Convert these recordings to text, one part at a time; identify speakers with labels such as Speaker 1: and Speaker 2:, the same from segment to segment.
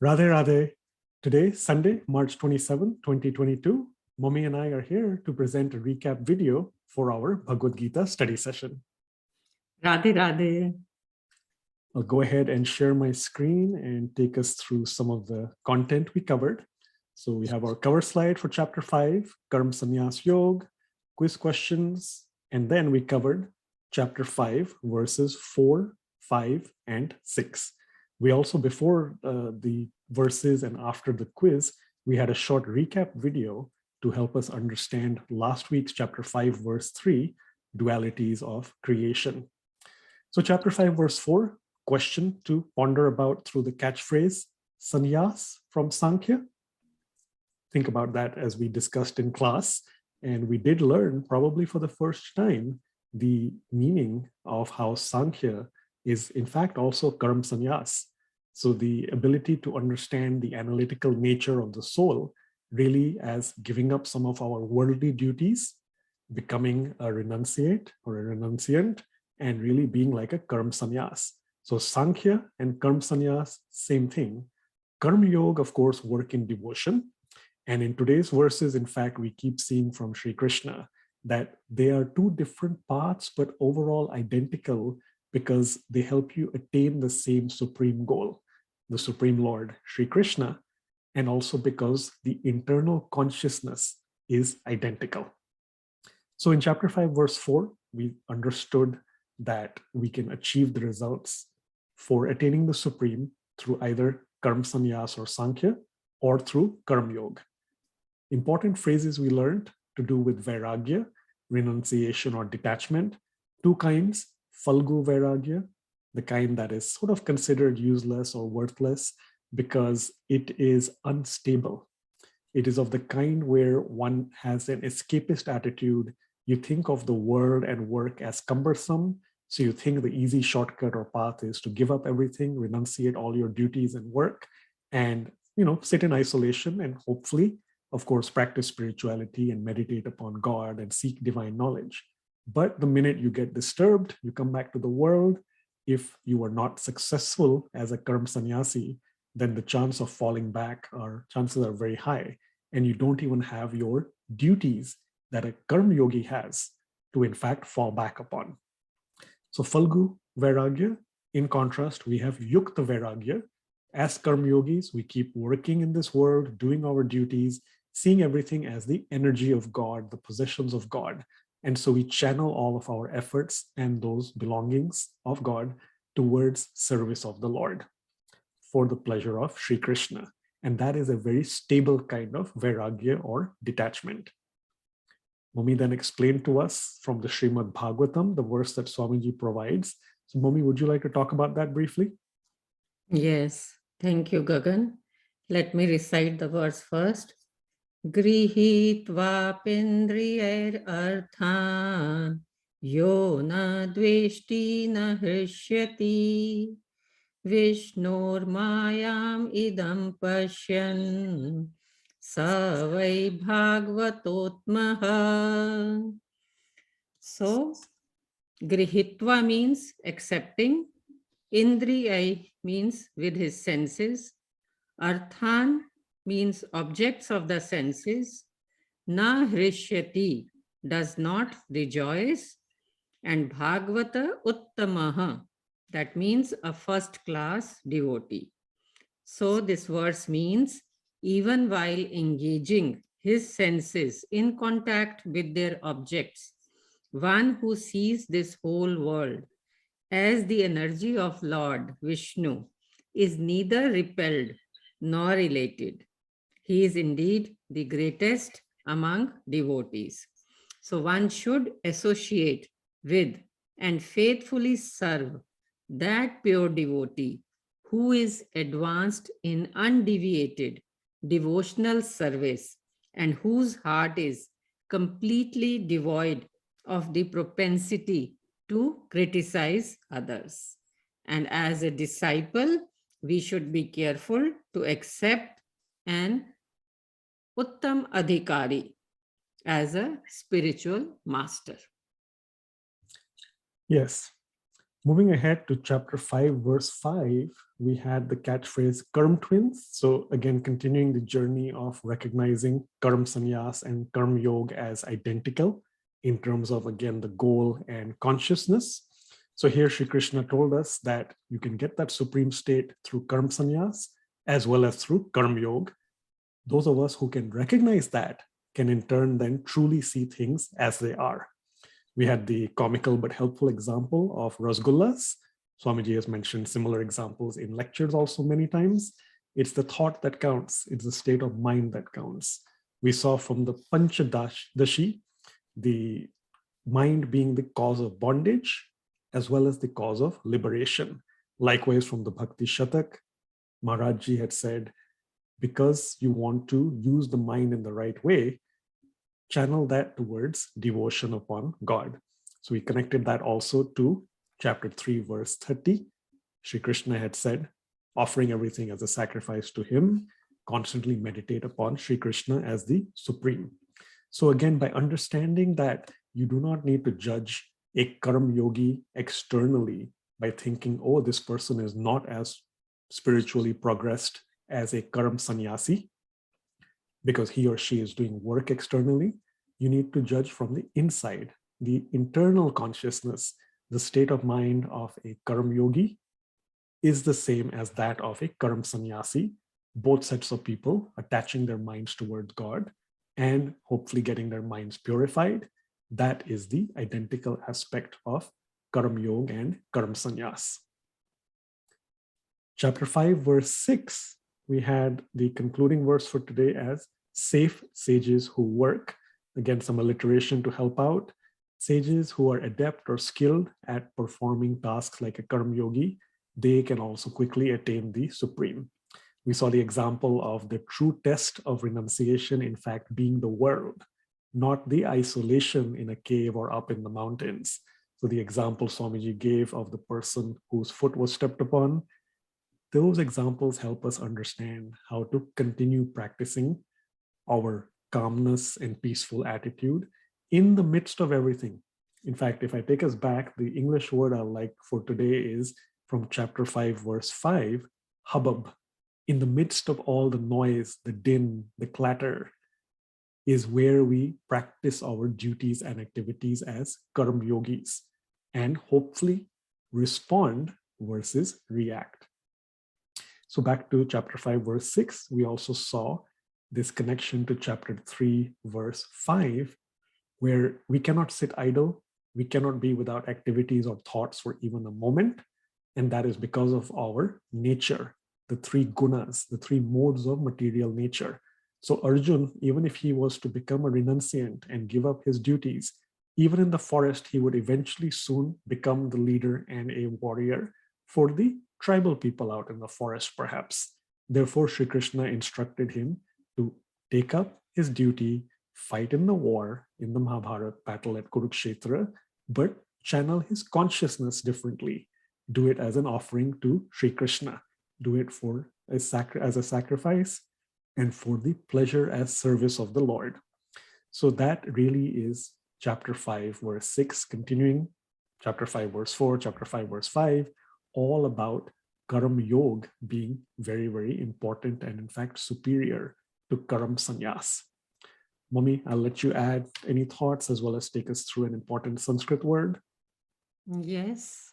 Speaker 1: Radhe Radhe. Today, Sunday, March 27, 2022, Mommy and I are here to present a recap video for our Bhagavad Gita study session.
Speaker 2: Radhe Radhe.
Speaker 1: I'll go ahead and share my screen and take us through some of the content we covered. So we have our cover slide for chapter 5, Karma Sannyas Yoga, quiz questions, and then we covered chapter 5, verses 4, 5, and 6. We also, before the verses and after the quiz, we had a short recap video to help us understand last week's chapter 5, verse 3, dualities of creation. So chapter 5, verse 4, question to ponder about through the catchphrase, sannyas from Sankhya. Think about that as we discussed in class. And we did learn, probably for the first time, the meaning of how Sankhya is in fact also karma sannyas. So the ability to understand the analytical nature of the soul really as giving up some of our worldly duties, becoming a renunciate or a renunciant, and really being like a karma sannyas. So Sankhya and karma sannyas, same thing. Karma yoga, of course, work in devotion. And in today's verses, in fact, we keep seeing from Sri Krishna that they are two different paths, but overall identical because they help you attain the same supreme goal, the Supreme Lord, Sri Krishna, and also because the internal consciousness is identical. So in chapter 5, verse 4, we understood that we can achieve the results for attaining the Supreme through either Karma Sannyas or Sankhya or through Karma Yoga. Important phrases we learned to do with Vairagya, renunciation or detachment, two kinds, Falgu Vairagya, the kind that is sort of considered useless or worthless because it is unstable. It is of the kind where one has an escapist attitude. You think of the world and work as cumbersome, so you think the easy shortcut or path is to give up everything, renunciate all your duties and work, and sit in isolation and hopefully, of course, practice spirituality and meditate upon God and seek divine knowledge. But the minute you get disturbed, you come back to the world. If you are not successful as a karma sannyasi, then the chance of falling back chances are very high. And you don't even have your duties that a karma yogi has to in fact fall back upon. So Falgu Vairagya, in contrast, we have Yukta Vairagya. As karma yogis, we keep working in this world, doing our duties, seeing everything as the energy of God, the possessions of God. And so we channel all of our efforts and those belongings of God towards service of the Lord for the pleasure of Sri Krishna. And that is a very stable kind of Vairagya or detachment. Mummy then explained to us from the Srimad Bhagavatam, the verse that Swamiji provides. So Mummy, would you like to talk about that briefly?
Speaker 2: Yes, thank you, Gagan. Let me recite the verse first. Grihitva pendriyair arthan yo na dveshti na hrishyati Vishnor mayam idam pashyan savai bhagavatotmaha. So, grihitva means accepting, indriyai means with his senses, arthan means objects of the senses, na hrishyati does not rejoice, and bhagavata uttamaha, that means a first class devotee. So this verse means even while engaging his senses in contact with their objects, one who sees this whole world as the energy of Lord Vishnu is neither repelled nor related. He is indeed the greatest among devotees. So one should associate with and faithfully serve that pure devotee who is advanced in undeviated devotional service and whose heart is completely devoid of the propensity to criticize others. And as a disciple, we should be careful to accept an Uttam Adhikari as a spiritual master.
Speaker 1: Yes. Moving ahead to chapter 5, verse 5, we had the catchphrase Karm twins. So again, continuing the journey of recognizing Karm Sannyas and Karm Yoga as identical in terms of, again, the goal and consciousness. So here Sri Krishna told us that you can get that supreme state through Karm Sannyas as well as through Karm Yoga. Those of us who can recognize that can in turn then truly see things as they are. We had the comical but helpful example of Rasgullas. Swamiji has mentioned similar examples in lectures also many times. It's the thought that counts. It's the state of mind that counts. We saw from the Panchadashi, the mind being the cause of bondage, as well as the cause of liberation. Likewise, from the Bhakti Shatak, Maharajji had said, because you want to use the mind in the right way, channel that towards devotion upon God. So we connected that also to chapter 3, verse 30. Sri Krishna had said, offering everything as a sacrifice to him, constantly meditate upon Sri Krishna as the supreme. So again, by understanding that you do not need to judge a Karm Yogi externally by thinking, oh, this person is not as spiritually progressed as a Karm Sannyasi, because he or she is doing work externally. You need to judge from the inside, the internal consciousness. The state of mind of a Karm Yogi is the same as that of a Karm Sannyasi. Both sets of people attaching their minds towards God and hopefully getting their minds purified. That is the identical aspect of Karm Yoga and Karm Sannyas. Chapter 5, verse 6, we had the concluding verse for today as safe sages who work. Again, some alliteration to help out. Sages who are adept or skilled at performing tasks like a Karm Yogi, they can also quickly attain the supreme. We saw the example of the true test of renunciation, in fact, being the world, not the isolation in a cave or up in the mountains. So the example Swamiji gave of the person whose foot was stepped upon, those examples help us understand how to continue practicing our calmness and peaceful attitude in the midst of everything. In fact, if I take us back, the English word I like for today is from chapter 5, verse 5, hubbub. In the midst of all the noise, the din, the clatter, is where we practice our duties and activities as Karm Yogis and hopefully respond versus react. So back to chapter 5, verse 6, we also saw this connection to chapter 3, verse 5, where we cannot sit idle, we cannot be without activities or thoughts for even a moment, and that is because of our nature, the three gunas, the three modes of material nature. So Arjun, even if he was to become a renunciant and give up his duties, even in the forest, he would eventually soon become the leader and a warrior for the tribal people out in the forest, perhaps. Therefore, Sri Krishna instructed him to take up his duty, fight in the war, in the Mahabharata battle at Kurukshetra, but channel his consciousness differently. Do it as an offering to Sri Krishna. Do it for as a sacrifice and for the pleasure as service of the Lord. So that really is chapter 5, verse 6, continuing chapter 5, verse 4, chapter 5, verse 5, all about Karma Yoga being very, very important and in fact superior to Karam Sannyas. Mummy, I'll let you add any thoughts as well as take us through an important Sanskrit word.
Speaker 2: Yes,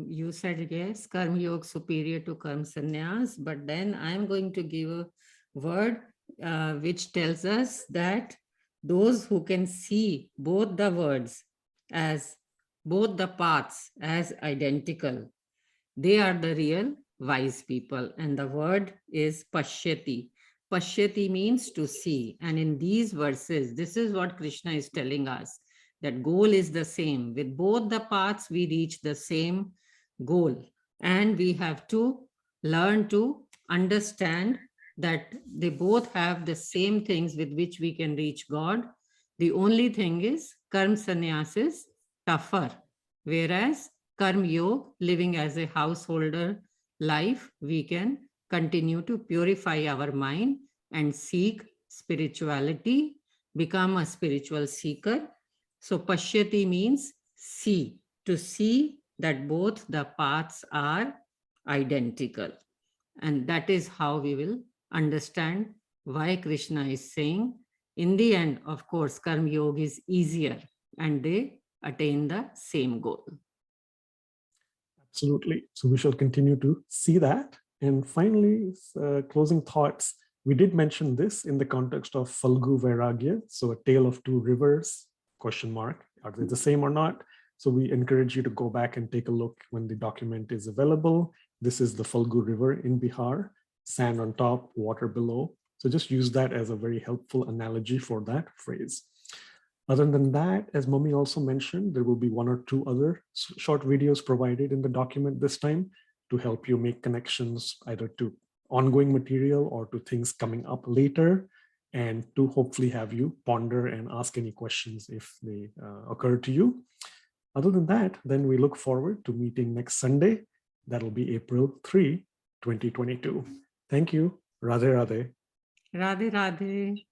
Speaker 2: you said yes, Karma Yoga superior to Karma Sannyas, but then I'm going to give a word which tells us that those who can see both the words as both the paths as identical, they are the real wise people. And the word is Pashyati. Pashyati means to see. And in these verses, this is what Krishna is telling us, that goal is the same. With both the paths, we reach the same goal. And we have to learn to understand that they both have the same things with which we can reach God. The only thing is, Karma Sannyas is tougher, whereas Karma Yoga, living as a householder life, we can continue to purify our mind and seek spirituality, become a spiritual seeker. So Pashyati means see, to see that both the paths are identical. And that is how we will understand why Krishna is saying, in the end, of course, Karma Yoga is easier and they attain the same goal.
Speaker 1: Absolutely. So we shall continue to see that. And finally, closing thoughts. We did mention this in the context of Falgu Vairagya. So a tale of two rivers, question mark, are they the same or not? So we encourage you to go back and take a look when the document is available. This is the Falgu River in Bihar, sand on top, water below. So just use that as a very helpful analogy for that phrase. Other than that, as Mummy also mentioned, there will be one or two other short videos provided in the document this time to help you make connections either to ongoing material or to things coming up later, and to hopefully have you ponder and ask any questions if they occur to you. Other than that, then we look forward to meeting next Sunday. That'll be April 3, 2022. Thank you. Radhe Radhe.
Speaker 2: Radhe Radhe.